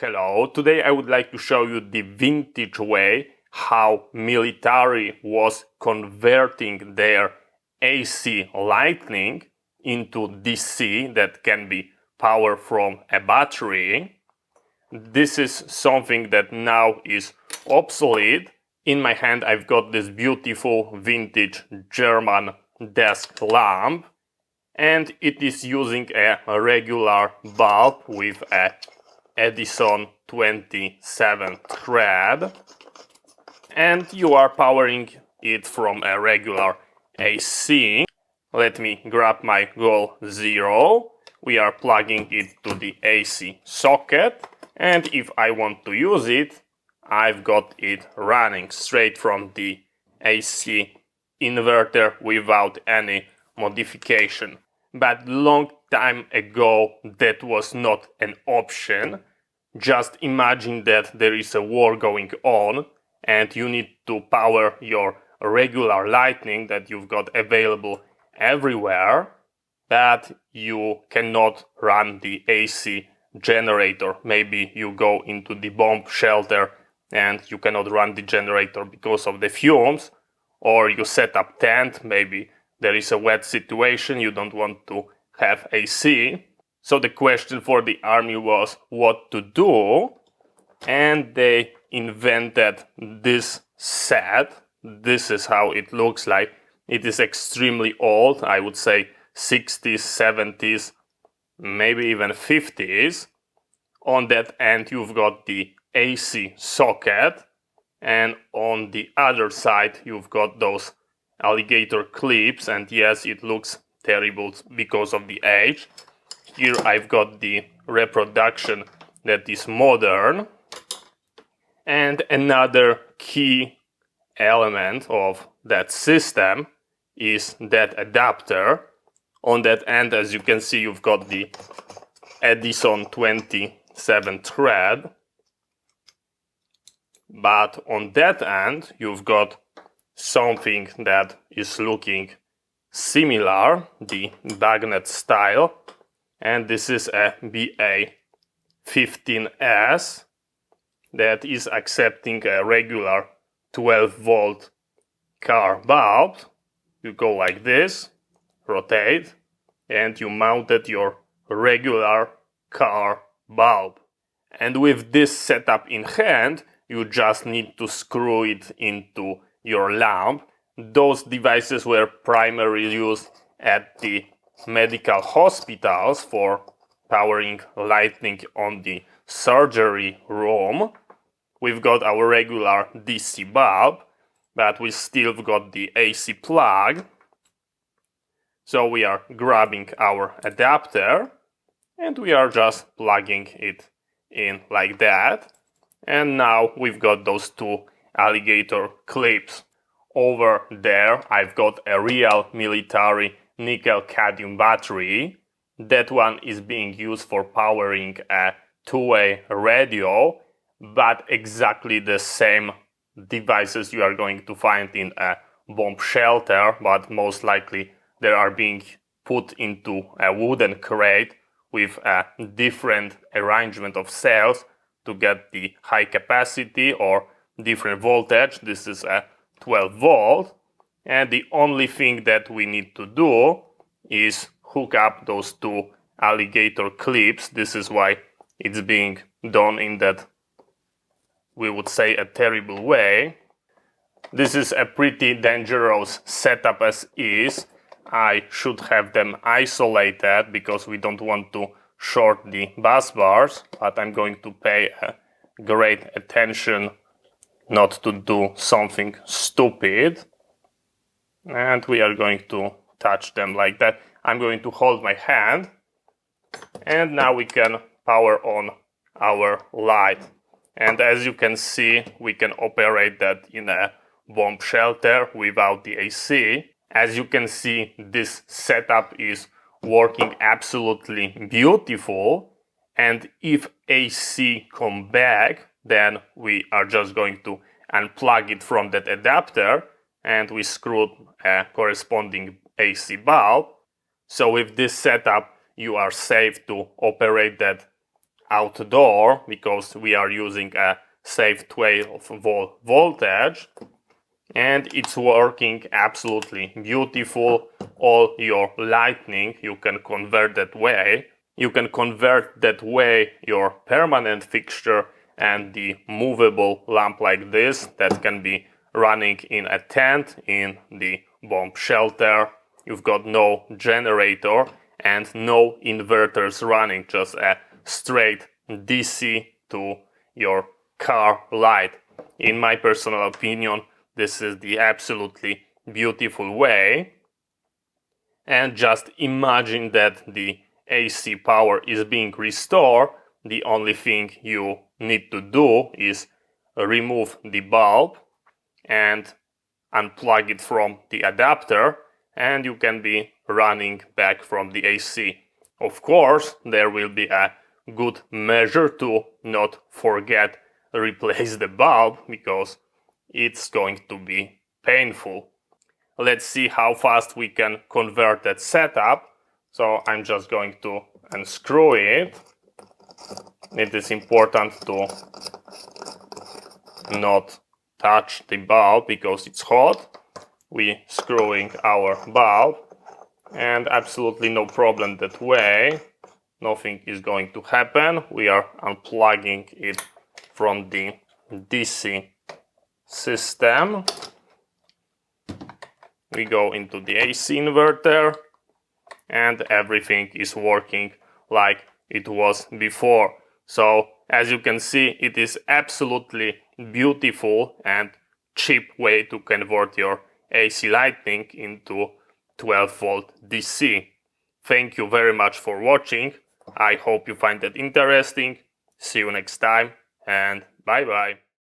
Hello, today I would like to show you the vintage way how military was converting their AC lighting into DC that can be powered from a battery. This is something that now is obsolete. In my hand I've got this beautiful vintage German desk lamp, and it is using a regular bulb with a Edison E27 thread, and you are powering it from a regular AC. Let me grab my goal 0. We are plugging it to the AC socket, and if I want to use it, I've got it running straight from the AC inverter without any modification. But long time ago that was not an option. Just imagine that there is a war going on and you need to power your regular lighting that you've got available everywhere, but you cannot run the AC generator. Maybe you go into the bomb shelter and you cannot run the generator because of the fumes, or you set up tent, maybe there is a wet situation, you don't want to have AC. So the question for the army was what to do, and they invented this set. This is how it looks like. It is extremely old, I would say 60s, 70s, maybe even 50s. On that end you've got the AC socket, and on the other side you've got those alligator clips, and yes, it looks terrible because of the age. Here I've got the reproduction that is modern, and another key element of that system is that adapter. On that end, as you can see, you've got the Edison 27 thread, but on that end you've got something that is looking similar, the magnet style, and this is a b15s that is accepting a regular 12 volt car bulb. You go like this, rotate, and you mounted your regular car bulb. And with this setup in hand, you just need to screw it into your lamp. Those devices were primarily used at the medical hospitals for powering lighting on the surgery room. We've got our regular DC bulb, but we still got the AC plug. So we are grabbing our adapter and we are just plugging it in like that. And now we've got those two alligator clips. Over there I've got a real military nickel-cadmium battery. That one is being used for powering a two-way radio, but exactly the same devices you are going to find in a bomb shelter, but most likely they are being put into a wooden crate with a different arrangement of cells to get the high capacity or different voltage. This is a 12 volt, and the only thing that we need to do is hook up those two alligator clips. This is why it's being done in that, we would say, a terrible way. This is a pretty dangerous setup as is. I should have them isolated because we don't want to short the bus bars, but I'm going to pay great attention not to do something stupid, and we are going to touch them like that. I'm going to hold my hand, and now we can power on our light. And as you can see, we can operate that in a bomb shelter without the AC. As you can see, this setup is working absolutely beautiful, and if AC come back, then we are just going to unplug it from that adapter and we screw a corresponding AC bulb. So with this setup you are safe to operate that outdoor because we are using a safe 12-volt voltage, and it's working absolutely beautiful. All your lighting you can convert that way. You can convert that way your permanent fixture and the movable lamp like this that can be running in a tent in the bomb shelter. You've got no generator and no inverters running, just a straight DC to your car light. In my personal opinion, this is the absolutely beautiful way. And just imagine that the AC power is being restored. The only thing you need to do is remove the bulb and unplug it from the adapter, and you can be running back from the AC. Of course, there will be a good measure to not forget replace the bulb because it's going to be painful. Let's see how fast we can convert that setup. So I'm just going to unscrew it. It is important to not touch the bulb because it's hot. We screwing our bulb, and absolutely no problem that way. Nothing is going to happen. We are unplugging it from the DC system. We go into the AC inverter, and everything is working like it was before. So as you can see, it is absolutely beautiful and cheap way to convert your AC lighting into 12-volt DC. Thank you very much for watching. I hope you find that interesting. See you next time, and bye bye.